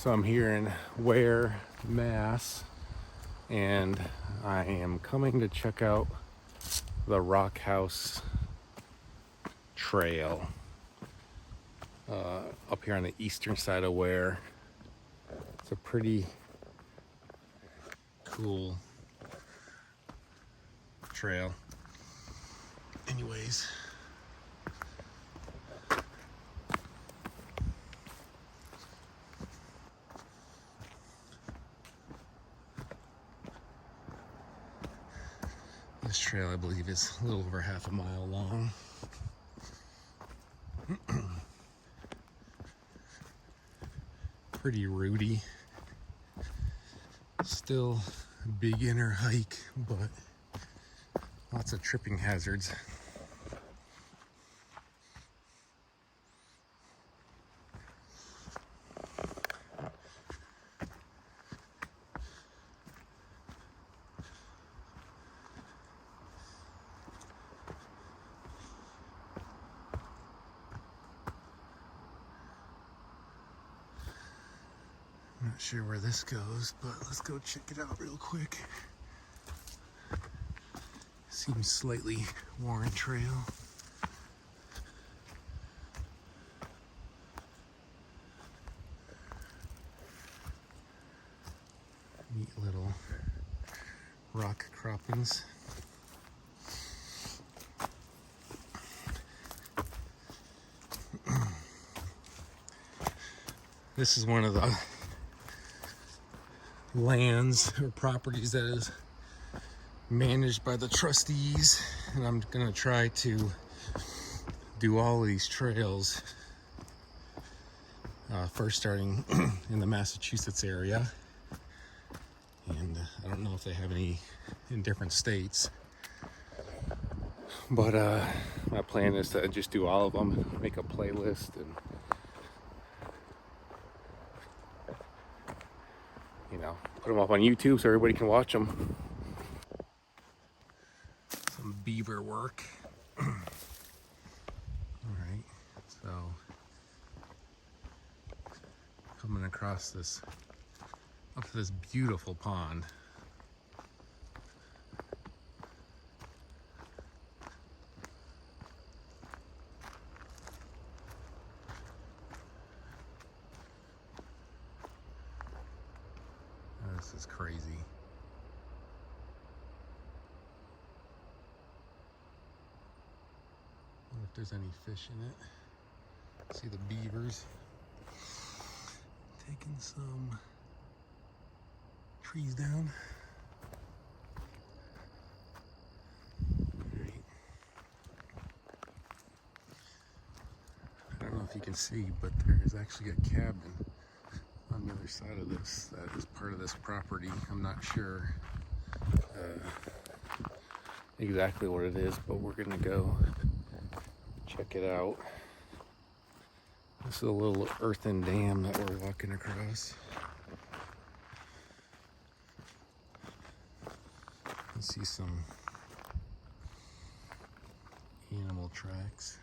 So I'm here in Ware, Mass, and I am coming to check out the Rock House Trail up here on the eastern side of Ware. It's a pretty cool trail. Anyways, this trail, I believe, is a little over half a mile long. Pretty rooty. Still a beginner hike, but lots of tripping hazards. I'm not sure where this goes, but let's go check it out real quick. Seems slightly worn trail. Neat little rock croppings. This is one of the lands or properties that is managed by the trustees, and I'm gonna try to do all of these trails first starting in the Massachusetts area, and I don't know if they have any in different states, but my plan is to just do all of them, make a playlist, and put them up on YouTube so everybody can watch them. Some beaver work. All right, so coming across this, up to this beautiful pond. This is crazy. Wonder if there's any fish in it. See the beavers taking some trees down. All right. I don't know if you can see, but there is actually a cabin on the other side of this that is part of this property. I'm not sure exactly what it is, but we're gonna go check it out. This is a little earthen dam that we're walking across. You see some animal tracks.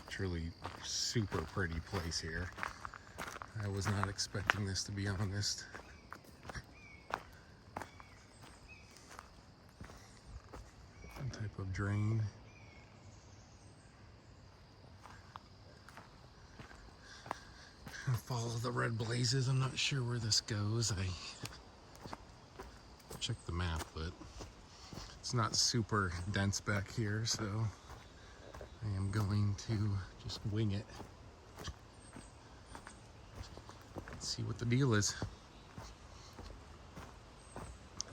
Truly super pretty place here. I was not expecting this, to be honest. Some type of drain. Follow the red blazes. I'm not sure where this goes. I checked the map, but it's not super dense back here, so I am going to just wing it. Let's see what the deal is.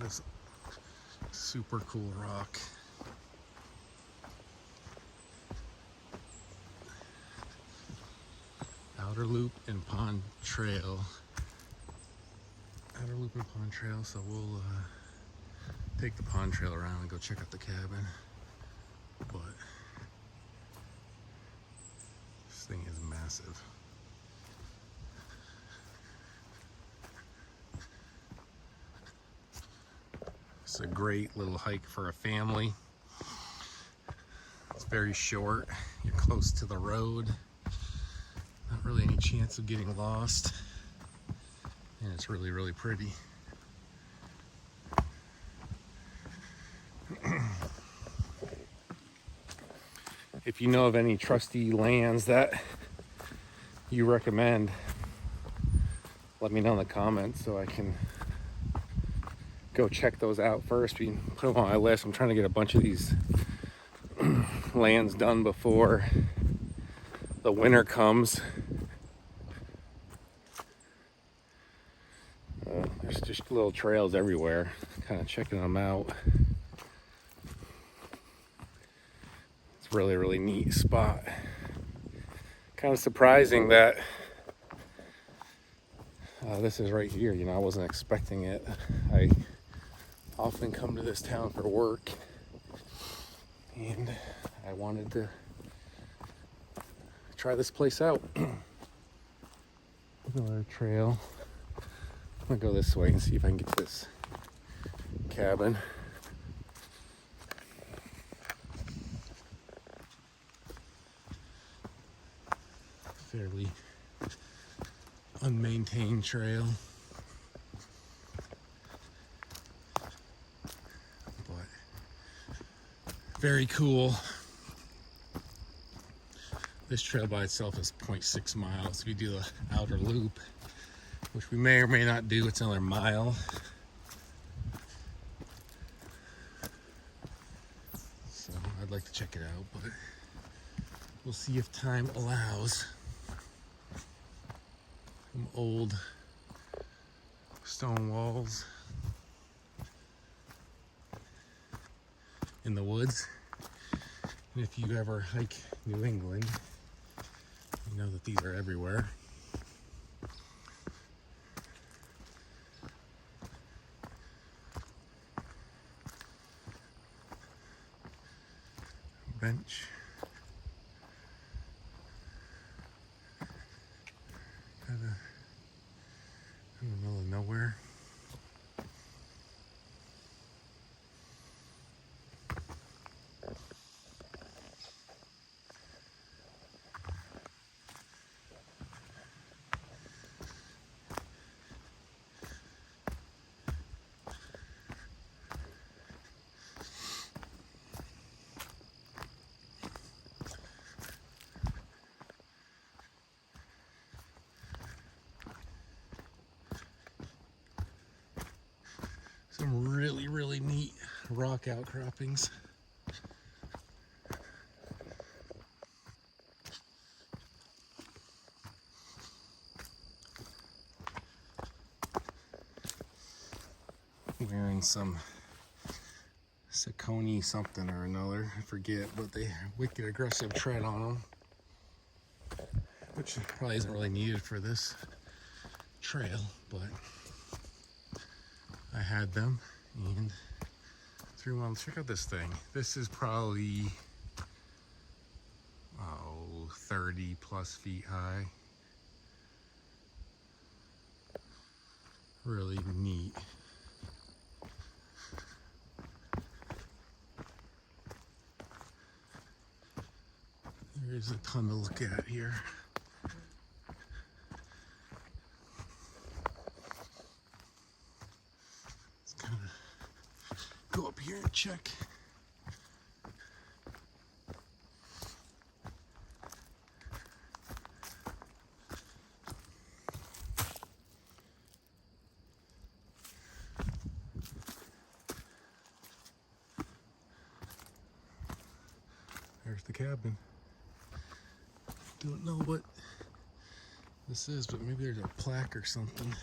This super cool rock. Outer Loop and Pond Trail. Outer Loop and Pond Trail, so we'll take the pond trail around and go check out the cabin. But this thing is massive. It's a great little hike for a family. very short. You're close to the road. Not really any chance of getting lost. And it's really, really pretty. If you know of any trusty lands that you recommend, let me know in the comments so I can go check those out first. We put them on my list. I'm trying to get a bunch of these lands done before the winter comes. There's just little trails everywhere, kind of checking them out. It's a really, really neat spot. Kind of surprising that this is right here. You know, I wasn't expecting it. I often come to this town for work, and I wanted to try this place out. Another trail. I'm gonna go this way and see if I can get to this cabin. Fairly unmaintained trail, but very cool. This trail by itself is 0.6 miles. If you do the outer loop, which we may or may not do, it's another mile. So I'd like to check it out, but we'll see if time allows. Some old stone walls in the woods. And if you ever hike New England, you know that these are everywhere. Bench. Kind of in the middle of nowhere. Some really, really neat rock outcroppings. Wearing some Saucony something or another, I forget, but they have wicked aggressive tread on them, which probably isn't really needed for this trail, but I had them and threw them on. Check out this thing. This is probably 30 plus feet high. Really neat. There's a ton to look at here. Let's kind of go up here and check. There's the cabin. Don't know what this is, but maybe there's a plaque or something.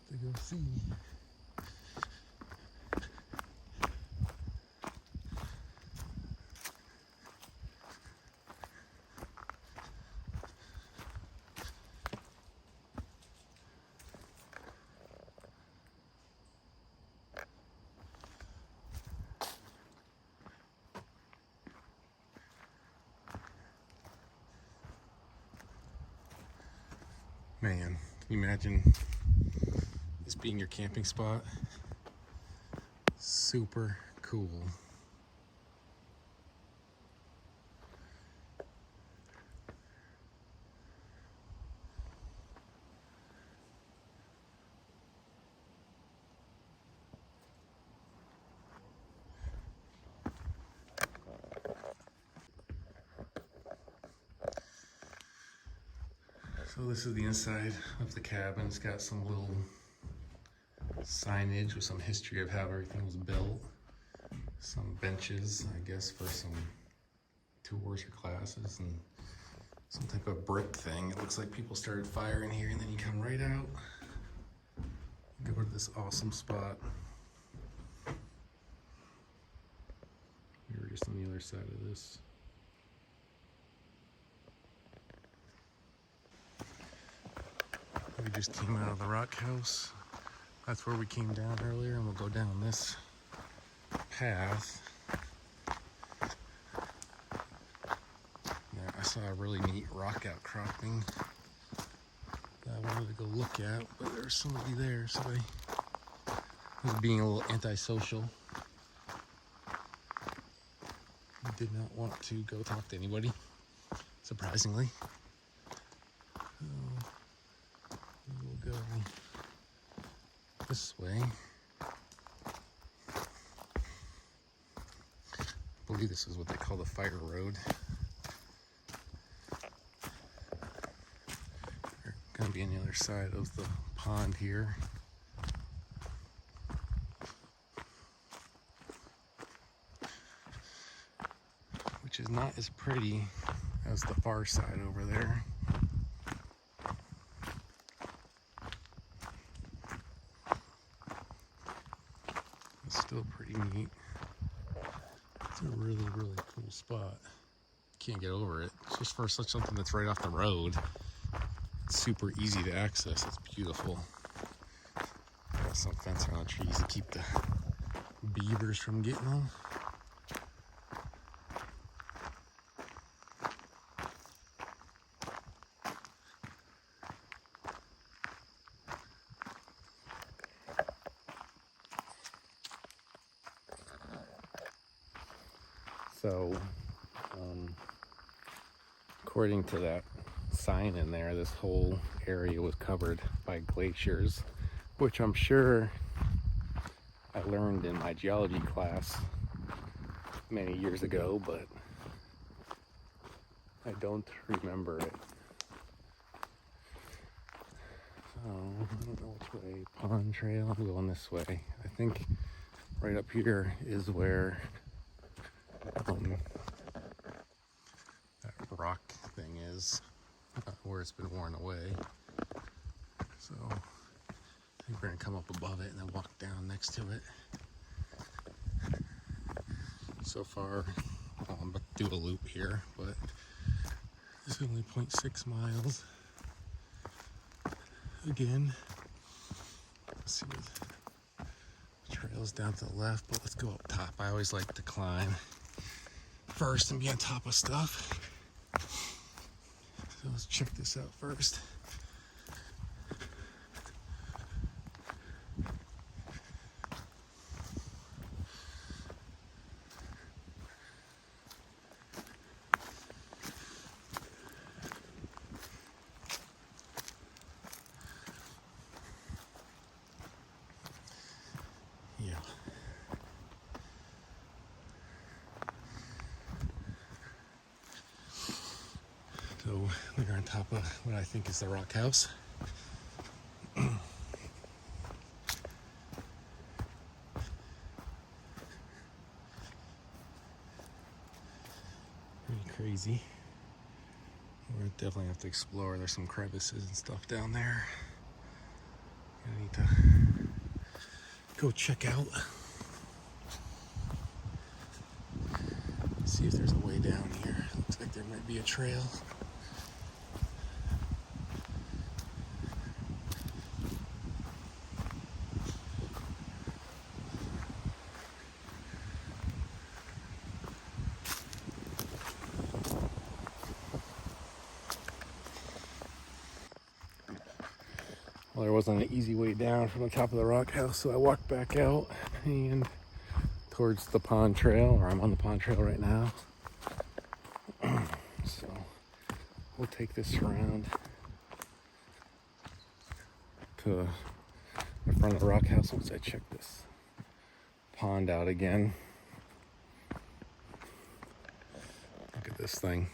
To go see. Man, can you imagine this being your camping spot? Super cool. So this is the inside of the cabin. It's got some little signage with some history of how everything was built. Some benches, I guess, for some tours or classes, and some type of brick thing. It looks like people started firing here, and then you come right out. Go to this awesome spot. We were just on the other side of this. We just came out of the Rock House. That's where we came down earlier, and we'll go down this path. Yeah, I saw a really neat rock outcropping that I wanted to go look at, but there's somebody there, so I was being a little antisocial. I did not want to go talk to anybody, surprisingly. So we'll go this way. I believe this is what they call the fire road. We're going to be on the other side of the pond here. Which is not as pretty as the far side over there. It's still pretty neat. It's a really, really cool spot. Can't get over it. It's just for such something that's right off the road. It's super easy to access. It's beautiful. Got some fence around the trees to keep the beavers from getting them. So, according to that sign in there, this whole area was covered by glaciers, which I'm sure I learned in my geology class many years ago, but I don't remember it. So, I don't know which way. Pond trail, I'm going this way. I think right up here is where that rock thing is, where it's been worn away. So I think we're gonna come up above it and then walk down next to it. So far, I'm about to do a loop here, but it's only 0.6 miles. Again, let's see what the trail's down to the left, but let's go up top. I always like to climb first and be on top of stuff. So let's check this out first. Yeah. So we're on top of what I think is the Rock House. Pretty crazy. We're definitely have to explore. There's some crevices and stuff down there. I need to go check out. See if there's a way down here. Looks like there might be a trail. Well, there wasn't an easy way down from the top of the rock house, so I walked back out and towards the pond trail, or I'm on the pond trail right now. So we'll take this around to the front of the rock house once I check this pond out again. Look at this thing.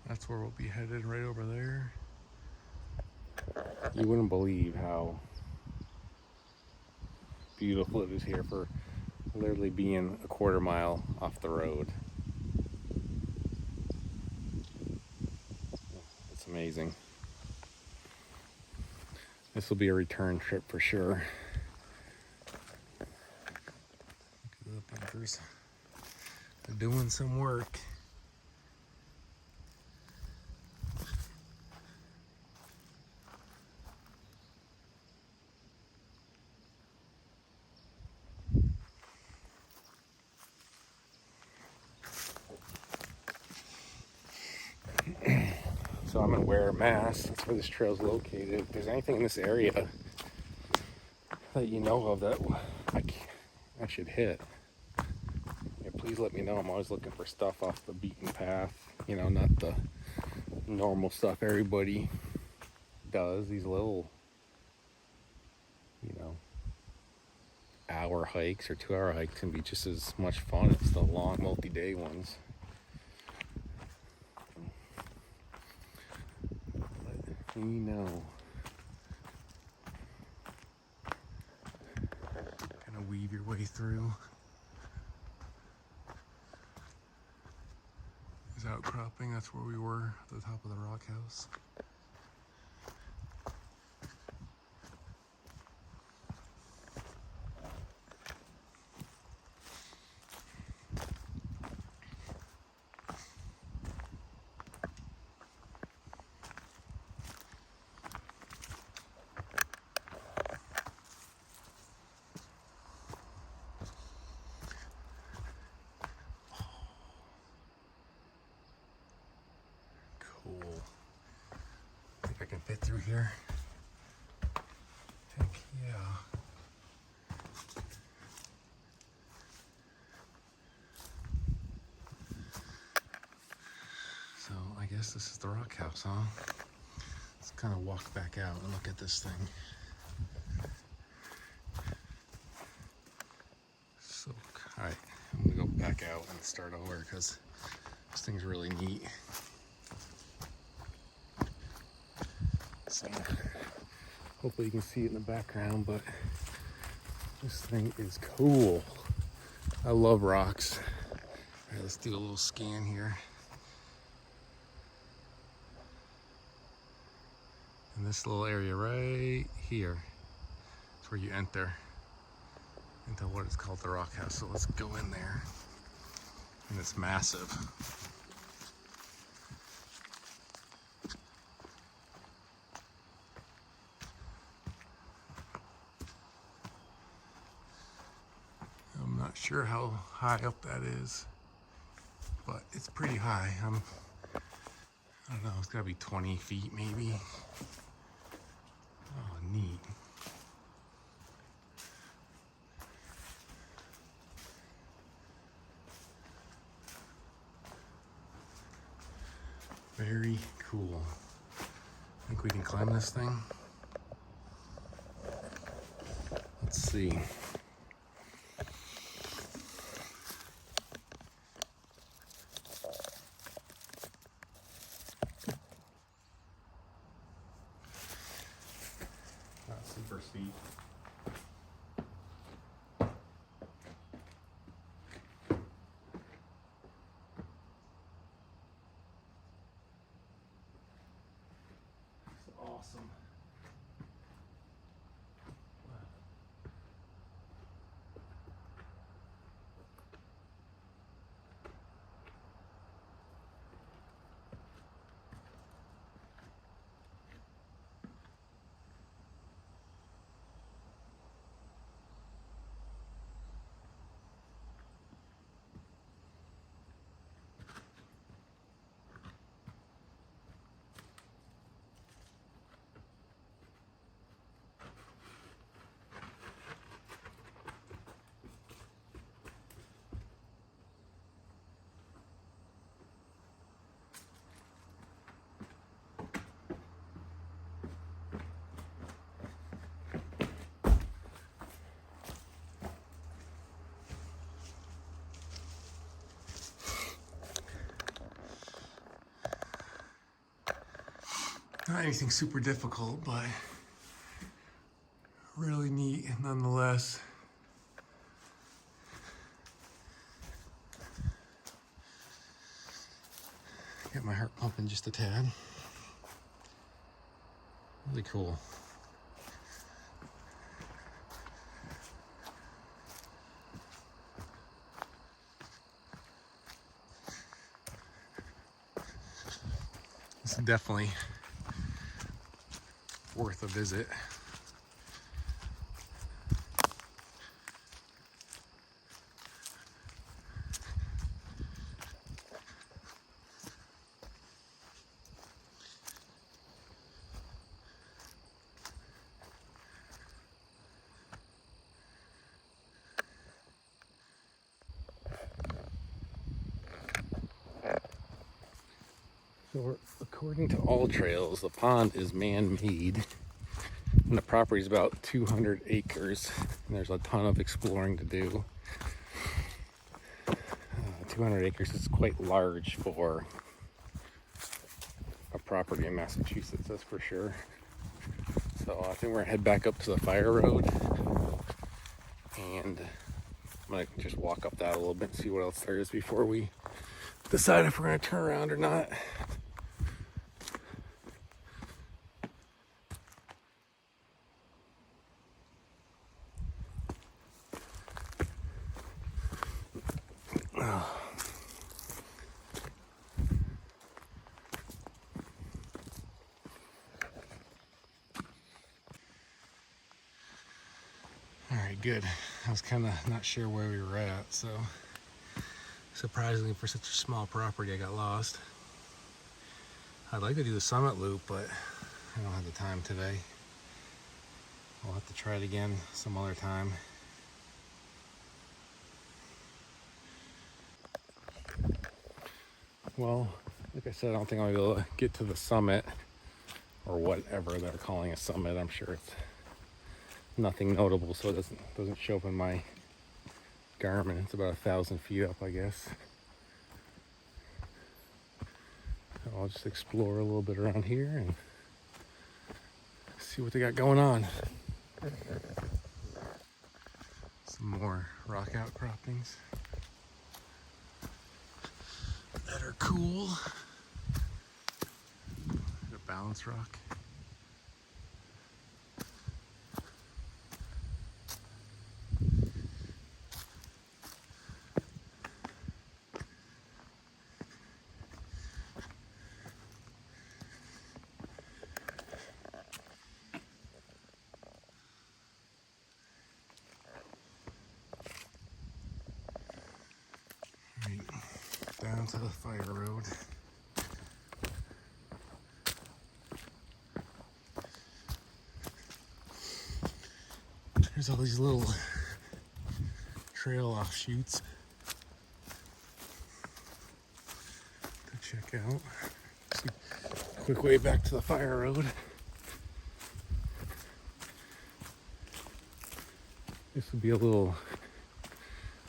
That's where we'll be headed, right over there. You wouldn't believe how beautiful it is here for literally being a quarter mile off the road. It's amazing. This will be a return trip for sure. Look at the bumpers. They're doing some work. So I'm in Ware, Mass. That's where this trail's located. If there's anything in this area that you know of that I should hit, yeah, please let me know. I'm always looking for stuff off the beaten path. You know, not the normal stuff everybody does. These little, you know, hour hikes or 2-hour hikes can be just as much fun as the long multi-day ones. Let me know. Kind of weave your way through. This outcropping, that's where we were, at the top of the rock house. Cool. Think I can fit through here? Heck yeah. So I guess this is the rock house, huh? Let's kind of walk back out and look at this thing. So, alright, I'm gonna go back out and start over because this thing's really neat. So, hopefully you can see it in the background, but this thing is cool. I love rocks. Alright, let's do a little scan here. In this little area right here, it's where you enter into what is called the rock house. So let's go in there. And it's massive. I'm not sure how high up that is, but it's pretty high. I don't know, it's gotta be 20 feet maybe. Oh, neat. Very cool. Think we can climb this thing? Let's see. Not super steep. Awesome. Not anything super difficult, but really neat nonetheless. Get my heart pumping just a tad. Really cool. This is definitely worth a visit. So according to all trails, the pond is man-made, and the property is about 200 acres, and there's a ton of exploring to do. 200 acres is quite large for a property in Massachusetts, that's for sure. So I think we're gonna head back up to the fire road, and I'm gonna just walk up that a little bit and see what else there is before we decide if we're gonna turn around or not. Alright, good. I was kind of not sure where we were at, so surprisingly for such a small property I got lost. I'd like to do the summit loop, but I don't have the time today. I'll have to try it again some other time. Well, like I said, I don't think I'll be able to get to the summit, or whatever they're calling a summit. I'm sure it's nothing notable, so it doesn't show up in my Garmin. It's about 1,000 feet up, I guess. So I'll just explore a little bit around here and see what they got going on. Some more rock outcroppings that are cool. A balance rock. Down to the fire road. There's all these little trail offshoots to check out. It's a quick way back to the fire road. This would be a little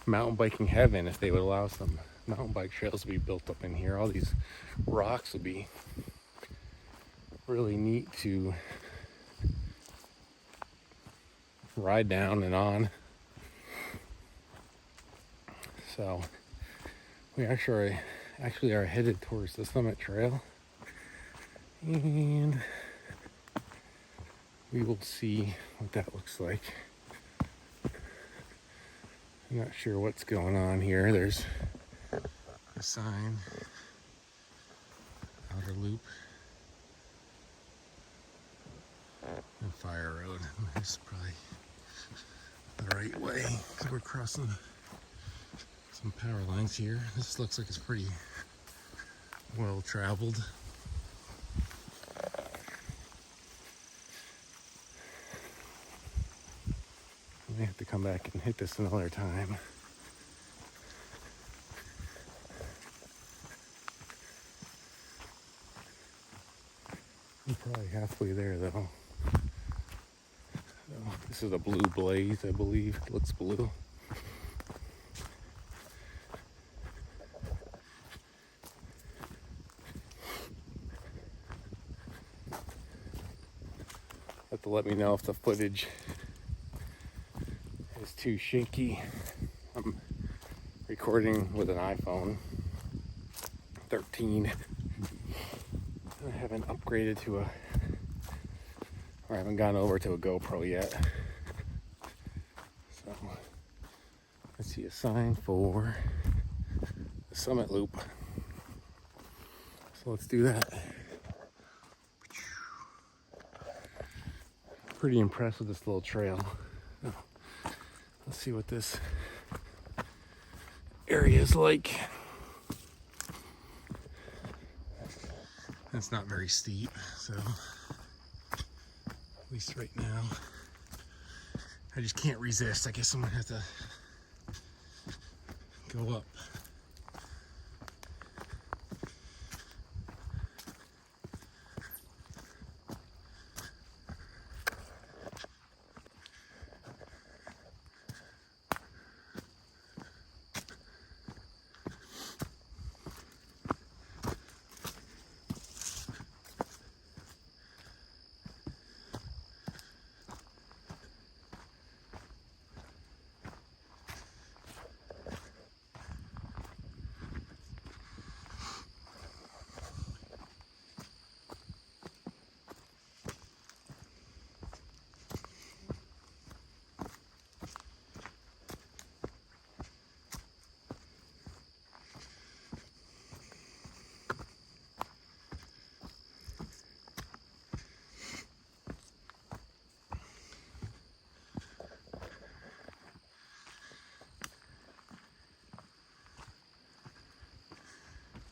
mountain biking heaven if they would allow some mountain bike trails to be built up in here. All these rocks would be really neat to ride down and on. So we actually are headed towards the summit trail, and we will see what that looks like. I'm not sure what's going on here. There's a sign, outer loop, and fire road. This is probably the right way. So we're crossing some power lines here. This looks like it's pretty well traveled. I may have to come back and hit this another time. I'm probably halfway there though. So, this is a blue blaze, I believe. It looks blue. have to let me know if the footage is too shaky. I'm recording with an iPhone 13. I haven't upgraded to or I haven't gone over to a GoPro yet. So I see a sign for the Summit Loop. So let's do that. Pretty impressed with this little trail. So let's see what this area is like. It's not very steep, so at least right now I just can't resist. I guess I'm gonna have to go up.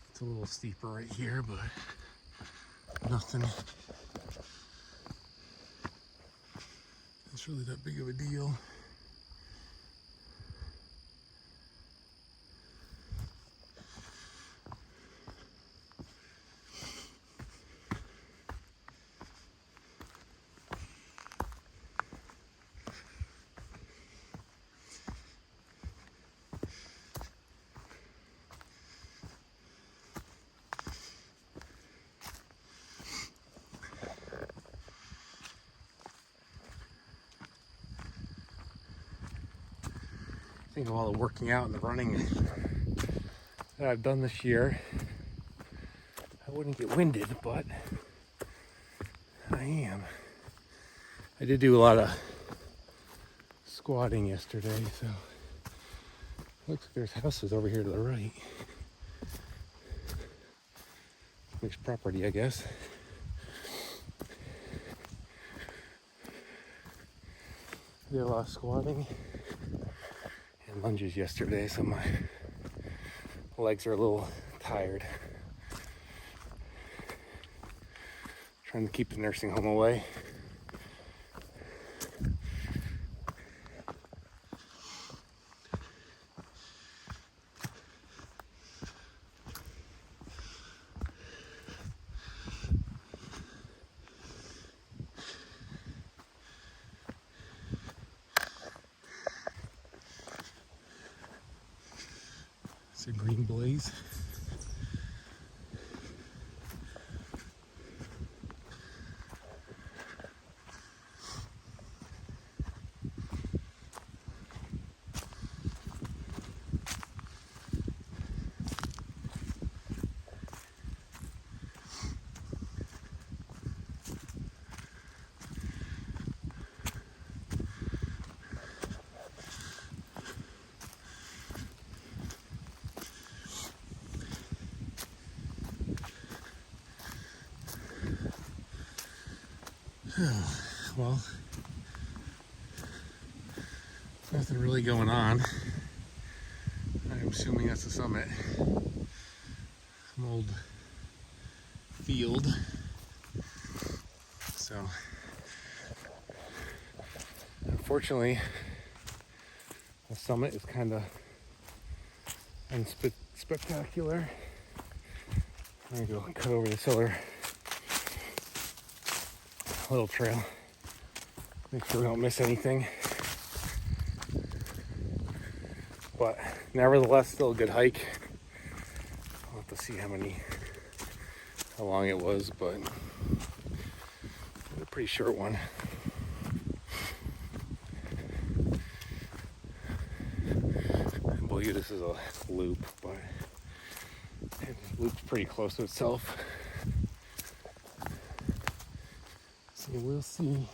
It's a little steeper right here, but nothing. It's really that big of a deal. I think of all the working out and the running that I've done this year, I wouldn't get winded, but I am. I did do a lot of squatting yesterday, so looks like there's houses over here to the right. Mixed property, I guess. I did a lot of squatting and lunges yesterday, so my legs are a little tired. Trying to keep the nursing home away. It's a green blaze. Well, nothing really going on. I'm assuming that's the summit. An old field. So, unfortunately, the summit is kind of unspectacular. I'm gonna go cut over this other little trail. Make sure we don't miss anything. But nevertheless, still a good hike. I'll have to see how long it was, but a pretty short one. view this is a loop, but it loops pretty close to itself. So we'll see.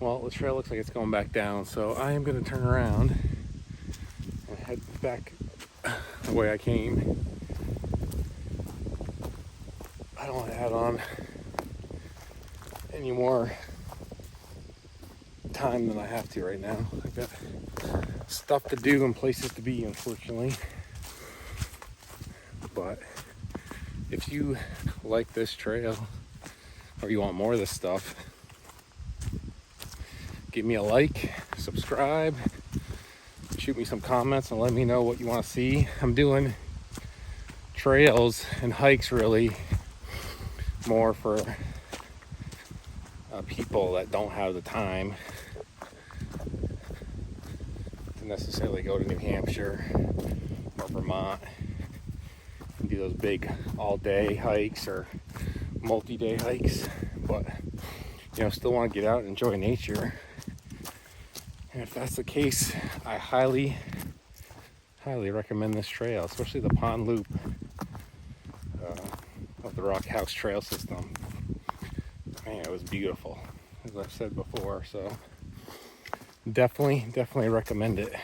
Well, the trail looks like it's going back down, so I am going to turn around and head back the way I came. I don't want to add on any more time than I have to right now. I've got stuff to do and places to be, unfortunately. But if you like this trail or you want more of this stuff, give me a like, subscribe, shoot me some comments and let me know what you want to see. I'm doing trails and hikes really more for people that don't have the time to necessarily go to New Hampshire or Vermont and do those big all-day hikes or multi-day hikes, but still want to get out and enjoy nature. And if that's the case, I highly recommend this trail, especially the pond loop of the Rock House trail system. Man, it was beautiful, as I've said before, so definitely recommend it.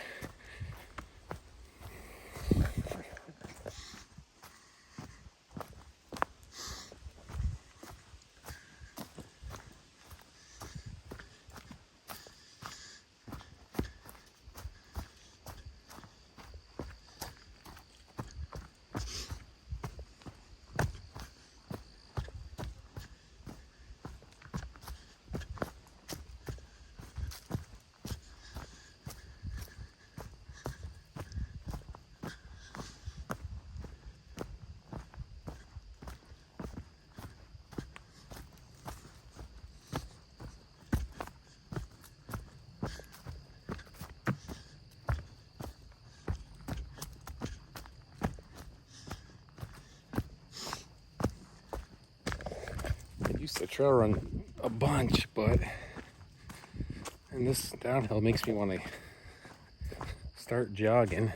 Used to trail run a bunch, but and this downhill makes me want to start jogging.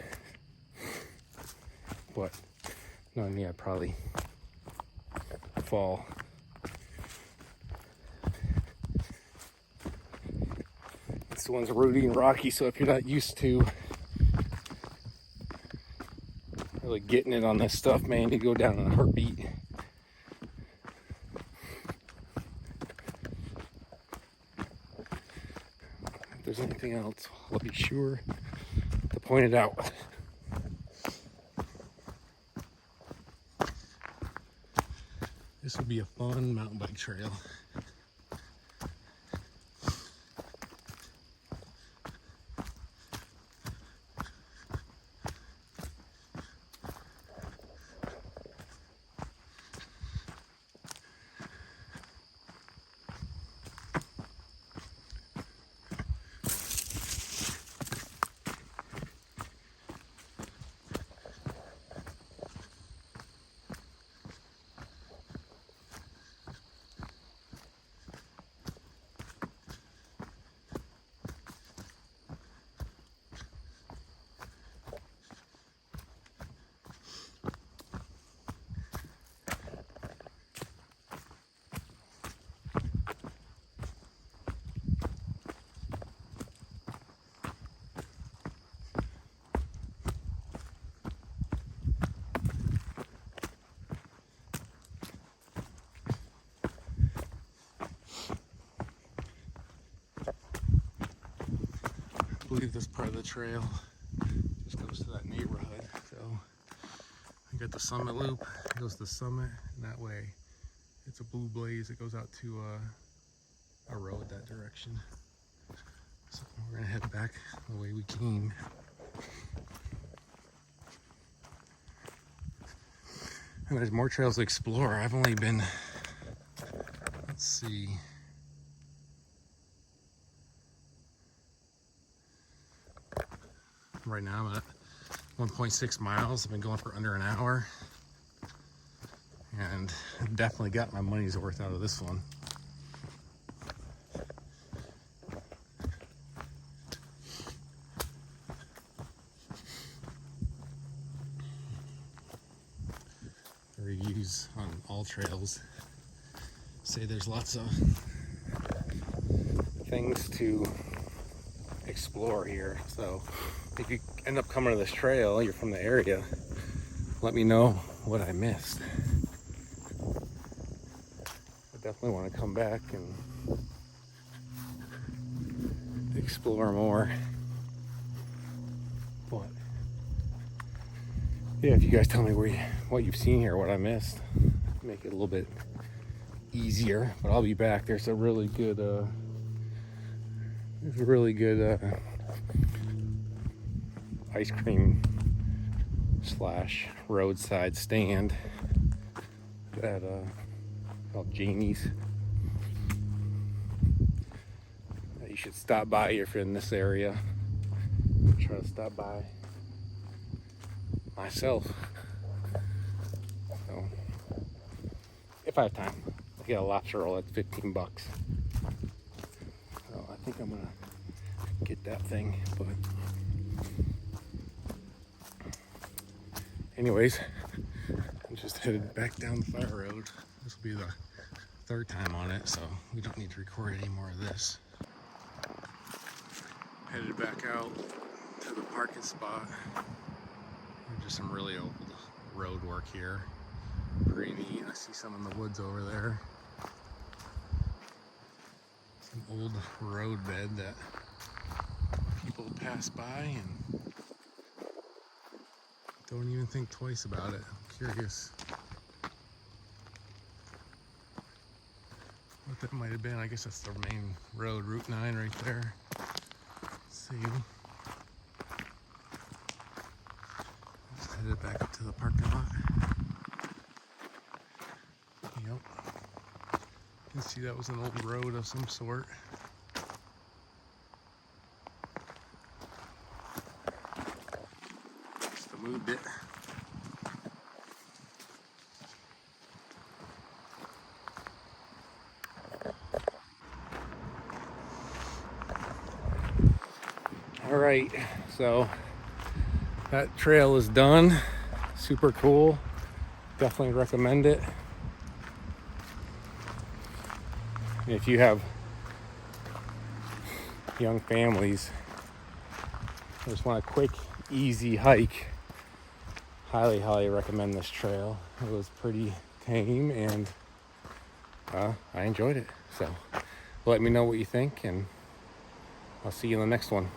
But knowing me, I'd probably fall. This one's rooty and rocky, so if you're not used to really getting it on this stuff, man, you go down in a heartbeat. If there's anything else, I'll be sure to point it out. This would be a fun mountain bike trail. I believe this part of the trail just goes to that neighborhood. So you got the summit loop, it goes to the summit, and that way It's a blue blaze that goes out to a road that direction. So we're gonna head back the way we came. And there's more trails to explore. I've only been, let's see. Right now I'm at 1.6 miles. I've been going for under an hour. And definitely got my money's worth out of this one. The reviews on all trails say there's lots of things to explore here. So if you end up coming to this trail, you're from the area, let me know what I missed. I definitely want to come back and explore more. But yeah, if you guys tell me what you've seen here, what I missed, make it a little bit easier. But I'll be back. There's a really good ice cream / roadside stand that called Janines. You should stop by if you're in this area. Try to stop by myself. So if I have time, I get a lobster roll at 15 bucks. So I think I'm gonna get that thing. But anyways, I'm just headed back down the fire road. This will be the third time on it, so we don't need to record any more of this. Headed back out to the parking spot. Just some really old road work here. Pretty neat. I see some in the woods over there. Some old road bed that people pass by and don't even think twice about it. I'm curious what that might have been. I guess that's the main road, Route 9 right there. Let's see. Just headed back up to the parking lot. Yep. You can see that was an old road of some sort. Just moved it. All right, so that trail is done. Super cool. Definitely recommend it. If you have young families, just want a quick, easy hike, highly recommend this trail. It was pretty tame and I enjoyed it. So let me know what you think and I'll see you in the next one.